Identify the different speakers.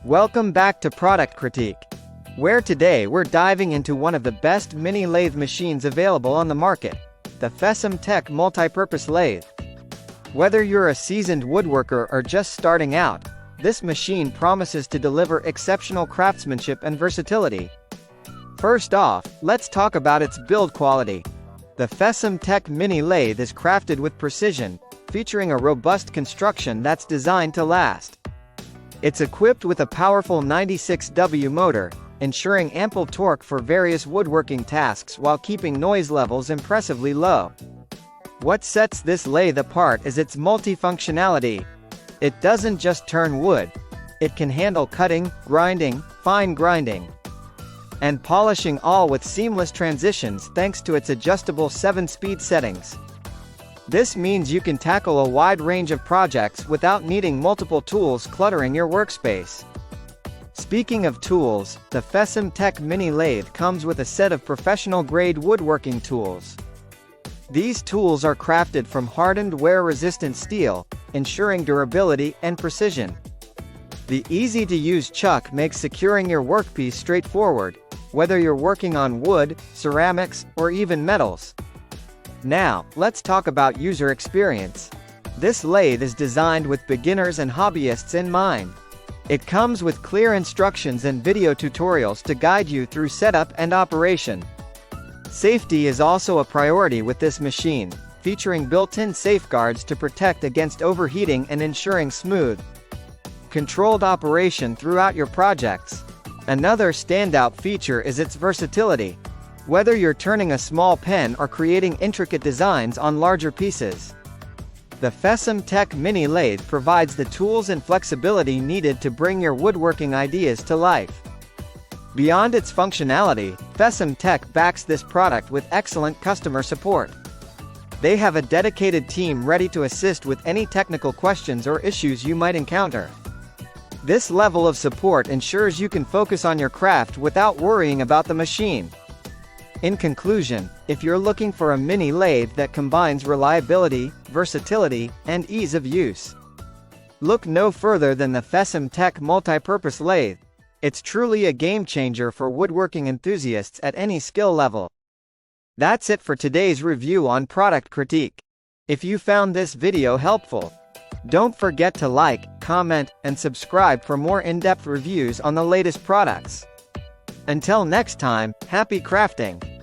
Speaker 1: Welcome back to Product Critique, where today we're diving into one of the best mini lathe machines available on the market, the FesmTek multipurpose lathe. Whether you're a seasoned woodworker or just starting out, this machine promises to deliver exceptional craftsmanship and versatility. First off, let's talk about its build quality. The FesmTek mini lathe is crafted with precision, featuring a robust construction that's designed to last. It's equipped with a powerful 96W motor, ensuring ample torque for various woodworking tasks while keeping noise levels impressively low. What sets this lathe apart is its multifunctionality. It doesn't just turn wood. It can handle cutting, grinding, fine grinding, and polishing, all with seamless transitions thanks to its adjustable 7-speed settings. This means you can tackle a wide range of projects without needing multiple tools cluttering your workspace. Speaking of tools, the FesmTek mini lathe comes with a set of professional-grade woodworking tools. These tools are crafted from hardened wear-resistant steel, ensuring durability and precision. The easy-to-use chuck makes securing your workpiece straightforward, whether you're working on wood, ceramics, or even metals. Now, let's talk about user experience. This lathe is designed with beginners and hobbyists in mind. It comes with clear instructions and video tutorials to guide you through setup and operation. Safety is also a priority with this machine, featuring built-in safeguards to protect against overheating and ensuring smooth, controlled operation throughout your projects. Another standout feature is its versatility. Whether you're turning a small pen or creating intricate designs on larger pieces, the FesmTek mini lathe provides the tools and flexibility needed to bring your woodworking ideas to life. Beyond its functionality, FesmTek backs this product with excellent customer support. They have a dedicated team ready to assist with any technical questions or issues you might encounter. This level of support ensures you can focus on your craft without worrying about the machine. In conclusion, if you're looking for a mini lathe that combines reliability, versatility, and ease of use, look no further than the FesmTek multipurpose lathe. It's truly a game-changer for woodworking enthusiasts at any skill level. That's it for today's review on Product Critique. If you found this video helpful, don't forget to like, comment, and subscribe for more in-depth reviews on the latest products. Until next time, happy crafting!